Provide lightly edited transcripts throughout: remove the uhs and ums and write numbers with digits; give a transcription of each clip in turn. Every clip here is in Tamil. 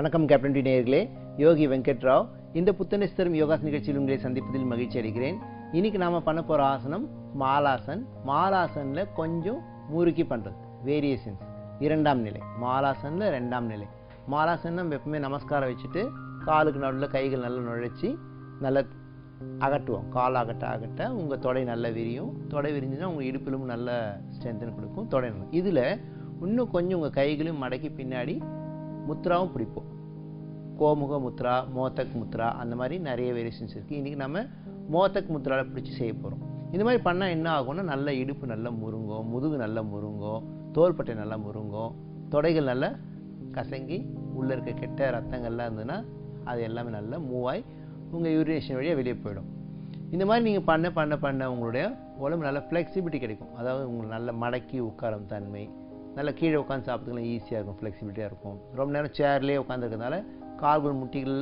வணக்கம் கேப்டன் டி நேயர்களே, யோகி வெங்கட் ராவ். இந்த புத்துணர்ச்சி யோகாசன நிகழ்ச்சியில் உங்களை சந்திப்பதில் மகிழ்ச்சி அடைகிறேன். இன்னைக்கு நாம பண்ண போற ஆசனம் மாலாசன். மாலாசன்ல கொஞ்சம் முறுக்கி பண்றது, வேரியேஷன்ஸ். இரண்டாம் நிலை மாலாசன்ல இரண்டாம் நிலை. மாலாசன் நம்ம எப்பவுமே நமஸ்காரம் வச்சுட்டு காலுக்கு நடுவில் கைகள் நல்லா நுழைச்சி நல்லா அகட்டுவோம். கால் அகட்ட அகட்ட உங்கள் தொடை நல்லா விரியும். தொடை விரிஞ்சுன்னா உங்கள் இடுப்பிலும் நல்ல ஸ்ட்ரென்த்னு கொடுக்கும். தொடை இதில் இன்னும் கொஞ்சம் உங்கள் கைகளையும் மடக்கி பின்னாடி முத்ராவும் பிடிப்போம். கோமுக முத்ரா, மோத்தக் முத்ரா, அந்த மாதிரி நிறைய வேரியேஷன்ஸ் இருக்குது. இன்றைக்கி நம்ம மோத்தக் முத்ராவில் பிடிச்சி செய்ய போகிறோம். இந்த மாதிரி பண்ணால் என்ன ஆகும்னா நல்ல இடுப்பு நல்லா முருங்கும், முதுகு நல்லா முருங்கும், தோள்பட்டை நல்லா முருங்கும், தொடைகள் நல்லா கசங்கி உள்ளே இருக்க கெட்ட ரத்தங்கள்லாம் இருந்ததுன்னா அது எல்லாமே நல்லா மூவ் ஆகி உங்கள் யூரினேஷன் வழியாக வெளியே போயிடும். இந்த மாதிரி நீங்கள் பண்ண பண்ண பண்ண உங்களுடைய உடம்பு நல்ல ஃப்ளெக்சிபிலிட்டி கிடைக்கும். அதாவது உங்களுக்கு நல்ல மடக்கி உட்காரும் தன்மை, நல்லா கீழே உட்காந்து சாப்பிட்றதுலாம் ஈஸியாக இருக்கும், ஃப்ளெக்சிபிலிட்டியாக இருக்கும். ரொம்ப நேரம் சேர்லேயே உட்காந்துருக்கிறதுனால கால்கள் முட்டிகள்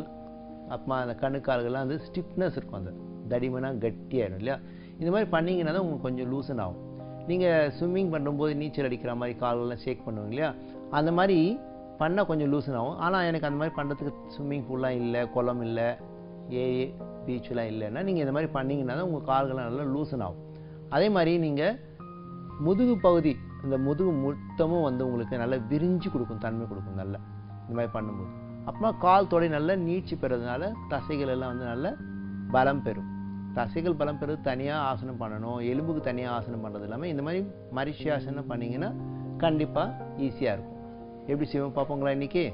அப்புறமா அந்த கணுக்கால்கள்லாம் வந்து ஸ்டிஃப்னஸ் இருக்கும், அந்த தடிமனாக கட்டியாகிடும் இல்லையா. இந்த மாதிரி பண்ணிங்கன்னா தான் உங்களுக்கு கொஞ்சம் லூசன் ஆகும். நீங்கள் ஸ்விம்மிங் பண்ணும்போது நீச்சல் அடிக்கிற மாதிரி கால்கள்லாம் ஷேக் பண்ணுவீங்க இல்லையா, அந்த மாதிரி பண்ணால் கொஞ்சம் லூசன் ஆகும். ஆனால் எனக்கு அந்த மாதிரி பண்ணுறதுக்கு ஸ்விம்மிங் பூல்லாம் இல்லை, குளம் இல்லை, பீச்செலாம் இல்லைன்னா நீங்கள் இந்த மாதிரி பண்ணிங்கன்னா தான் உங்கள் கால்கள்லாம் நல்லா லூசன் ஆகும். அதே மாதிரி நீங்கள் முதுகு பகுதி, இந்த முதுகு மொத்தமும் வந்து உங்களுக்கு நல்லா விரிஞ்சு கொடுக்கும், தன்மை கொடுக்கும் நல்லா இந்த மாதிரி பண்ணும்போது. அப்புறமா கால் தொடை நல்லா நீட்சி பெறதுனால தசைகள் எல்லாம் வந்து நல்ல பலம் பெறும். தசைகள் பலம் பெறுறது தனியாக ஆசனம் பண்ணணும், எலும்புக்கு தனியாக ஆசனம் பண்ணுறது இல்லாமல் இந்த மாதிரி மரிஷியாசனம் பண்ணிங்கன்னா கண்டிப்பாக ஈஸியாக இருக்கும். எப்படி செய்வோம் பார்ப்போங்களா இன்றைக்கி?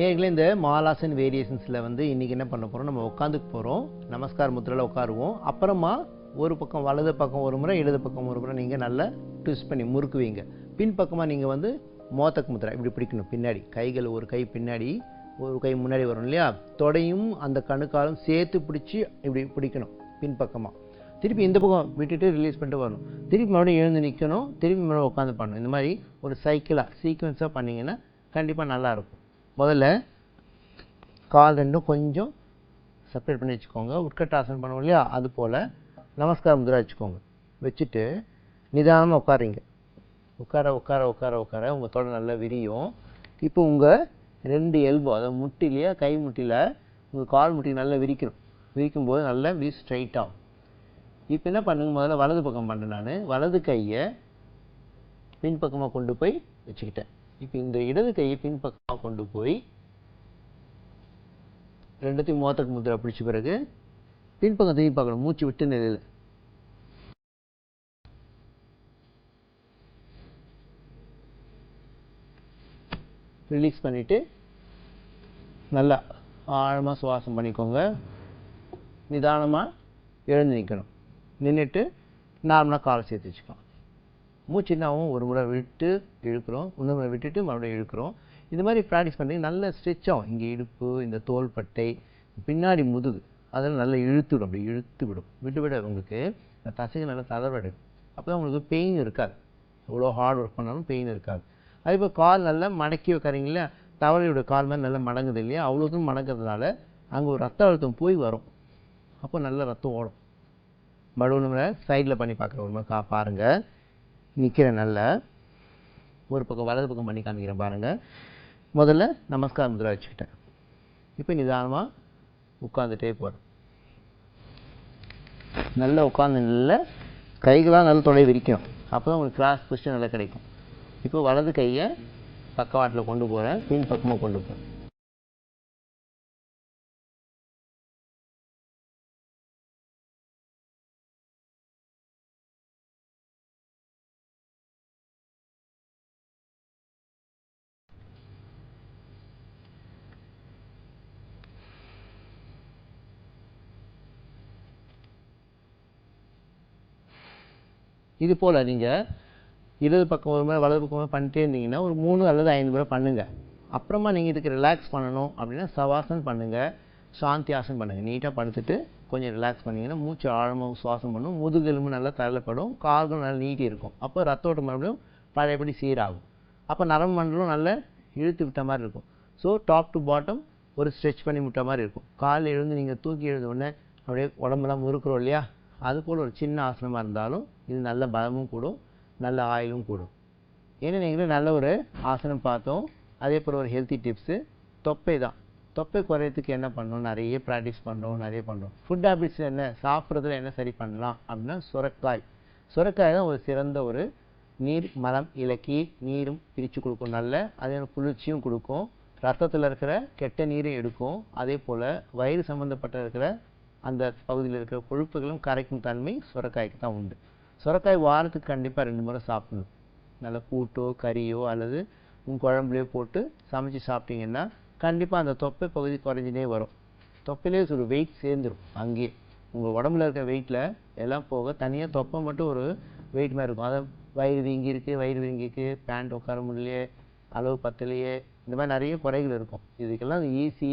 நேர்களே, இந்த மாலாசன் வேரியேஷன்ஸில் வந்து இன்றைக்கி என்ன பண்ண போகிறோம், நம்ம உட்காந்துக்கு போகிறோம். நமஸ்கார் முத்திரையில் உட்காருவோம். அப்புறமா ஒரு பக்கம் வலது பக்கம் ஒரு முறை, இடது பக்கம் ஒரு முறை நீங்கள் நல்லா ட்விஸ்ட் பண்ணி முறுக்குவீங்க. பின்பக்கமாக நீங்கள் வந்து மோத்தக் முத்திரை இப்படி பிடிக்கணும். பின்னாடி கைகள் ஒரு கை பின்னாடி ஒரு கை முன்னாடி வரும் இல்லையா, தொடையும் அந்த கணுக்காலும் சேர்த்து பிடிச்சி இப்படி பிடிக்கணும் பின்பக்கமாக. திருப்பி இந்த பக்கம் விட்டுட்டு ரிலீஸ் பண்ணிட்டு வரணும். திருப்பி மறுபடியும் எழுந்து நிற்கணும், திருப்பி மறுபடியும் உட்காந்து பண்ணணும். இந்த மாதிரி ஒரு சைக்கிளாக சீக்வன்ஸாக பண்ணிங்கன்னா கண்டிப்பாக நல்லாயிருக்கும். முதல்ல கால் ரெண்டும் கொஞ்சம் செப்பரேட் பண்ணி வச்சுக்கோங்க. உட்கட்டாசனம் பண்ணுவோம் இல்லையா, அது போல் நமஸ்கார முத்ரா வச்சுக்கோங்க. வச்சுட்டு நிதானமாக உட்காருங்க. உட்கார உட்கார உட்கார உட்கார உங்கள் தொடை நல்லா விரியும். இப்போ உங்கள் ரெண்டு எல்போ, அதாவது முட்டிலையா கை முட்டியில் உங்கள் கால் முட்டி நல்லா விரிக்கணும். விரிக்கும்போது நல்லா ஸ்ட்ரைட் ஆகும். இப்போ என்ன பண்ணுங்க, முதல்ல வலது பக்கம் பண்ணுறேன். நான் வலது கையை பின்பக்கமாக கொண்டு போய் வச்சுக்கிட்டேன். இப்போ இந்த இடது கையை பின்பக்கமாக கொண்டு போய் ரெண்டுத்தையும் மோத்தக் முத்ரா பிடிச்ச பிறகு பின்பக்கம் திரும்பி பார்க்கணும், மூச்சு விட்டு நிலையில். ரிலீஸ் பண்ணிவிட்டு நல்லா ஆழமாக சுவாசம் பண்ணிக்கோங்க. நிதானமாக எழுந்து நிற்கணும். நின்றுட்டு நார்மலாக காலை சேர்த்து வச்சுக்கலாம். மூச்சு என்னாவும் ஒரு முறை விட்டு இழுக்கிறோம், இன்னொரு முறை விட்டுட்டு மறுபடியும் இழுக்கிறோம். இந்த மாதிரி ப்ராக்டிஸ் பண்ணி நல்ல ஸ்ட்ரெச் ஆகும். இங்கே இடுப்பு, இந்த தோள்பட்டை, பின்னாடி முதுகு, அதெல்லாம் நல்லா இழுத்து விடும். அப்படி இழுத்து விடும். விட்டு விட உங்களுக்கு இந்த தசைகள் நல்லா தளர்வடையும். அப்போ தான் உங்களுக்கு பெயின் இருக்காது. எவ்வளோ ஹார்ட் ஒர்க் பண்ணாலும் பெயின் இருக்காது. அதே இப்போ கால் நல்லா மடக்கி வைக்கிறீங்களா, தவளையோட கால் மாதிரி நல்லா மடங்குது இல்லையா, அவ்வளோதும் மடங்கிறதுனால அங்கே ஒரு ரத்த அழுத்தம் போய் வரும். அப்போ நல்ல ரத்தம் ஓடும். மறுபடியும் நம்ம சைடில் பண்ணி பார்க்குற ஒரு மாதிரி பாருங்கள். நிற்கிறேன், நல்லா ஒரு பக்கம் வலது பக்கம் பண்ணி காமிக்கிறேன் பாருங்கள். முதல்ல நமஸ்கார முத்ரா வச்சுக்கிட்டேன். இப்போ நிதானமாக உட்காந்துட்டே போகிறேன். நல்லா உட்காந்து நல்ல கைகளாக நல்ல தொலை விரிக்கும். அப்போ தான் உங்களுக்கு கிராஸ் பொசிஷன் நல்லா கிடைக்கும். இப்போ வலது கையை பக்கவாட்டில் கொண்டு போகிறேன், பின் பக்கமாக கொண்டு போகிறேன். இது போல் நீங்கள் இடது பக்கம் ஒரு முறை வலது பக்கம் பண்ணிட்டே இருந்தீங்கன்னா ஒரு 3 அல்லது 5 முறை பண்ணுங்கள். அப்புறமா நீங்கள் இதுக்கு ரிலாக்ஸ் பண்ணணும் அப்படின்னா சவாசன் பண்ணுங்கள், சாந்தி ஆசன் பண்ணுங்கள். நீட்டாக படுத்துட்டு கொஞ்சம் ரிலாக்ஸ் பண்ணிங்கன்னா மூச்சு ஆழமாக சுவாசம் பண்ணும், முதுகெலும்பு நல்லா தள்ளப்படும், கால்களும் நல்லா நீட்டி இருக்கும். அப்போ ரத்தோட்டம் மறுபடியும் பழையபடி சீராகும். அப்போ நரம்பு மண்டலம் நல்லா இழுத்து விட்ட மாதிரி இருக்கும். ஸோ டாப் டு பாட்டம் ஒரு ஸ்ட்ரெச் பண்ணி விட்ட மாதிரி இருக்கும். காலில் எழுந்து நீங்கள் தூக்கி எழுந்த உடனே அப்படியே உடம்பெல்லாம் முறுக்கிறோம் இல்லையா, அது போல் ஒரு சின்ன ஆசனமாக இருந்தாலும் இது நல்ல பலமும் கூடும், நல்ல ஆயிலும் கூடும். ஏன்னா நீங்கள் நல்ல ஒரு ஆசனம் பார்த்தோம். அதே போல் ஒரு ஹெல்த்தி டிப்ஸு தொப்பை தான். தொப்பை குறையத்துக்கு என்ன பண்ணணும்? நிறைய ப்ராக்டிஸ் பண்ணுறோம், நிறைய பண்ணுறோம். ஃபுட் ஹேபிட்ஸ் என்ன, சாப்பிட்றதுல என்ன சரி பண்ணலாம் அப்படின்னா சுரைக்காய். சுரைக்காய் தான் ஒரு சிறந்த ஒரு நீர் மலம் இலக்கி நீரும் பிரித்து கொடுக்கும், நல்ல அதே குளிர்ச்சியும் கொடுக்கும், ரத்தத்தில் இருக்கிற கெட்ட நீரை எடுக்கும், அதே போல் வயிறு சம்மந்தப்பட்ட இருக்கிற அந்த பகுதியில் இருக்கிற கொழுப்புகளும் கரைக்கும் தன்மை சுரைக்காய்க்கு தான் உண்டு. சுரைக்காய் வாரத்துக்கு கண்டிப்பாக 2 முறை சாப்பிடணும். நல்ல கூட்டோ கறியோ அல்லது குழம்புலையோ போட்டு சமைச்சு சாப்பிட்டீங்கன்னா கண்டிப்பாக அந்த தொப்பை பகுதி குறைஞ்சினே வரும். தொப்பையிலே ஒரு வெயிட் சேர்ந்துடும். அங்கேயே உங்கள் உடம்புல இருக்கிற வெயிட்டில் எல்லாம் போக தனியாக தொப்பை மட்டும் ஒரு வெயிட் மாதிரி இருக்கும். அதை வயிறு வீங்கியிருக்கு, வயிறு வீங்கிருக்கு, பேண்ட் உட்கார முடியலையே, அளவு பத்தலையே, இந்த மாதிரி நிறைய குறைகள் இருக்கும். இதுக்கெல்லாம் ஈஸி.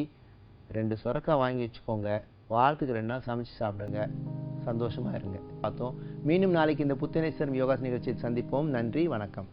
2 சுரைக்காய் வாங்கி வச்சுக்கோங்க, வாரத்துக்கு 2 நாள் சமைச்சு சாப்பிடுங்க, சந்தோஷமாக இருங்க. பார்த்தோம். மீண்டும் நாளைக்கு இந்த புத்துணர்ச்சி தரும் யோகாசன நிகழ்ச்சியில் சந்திப்போம். நன்றி, வணக்கம்.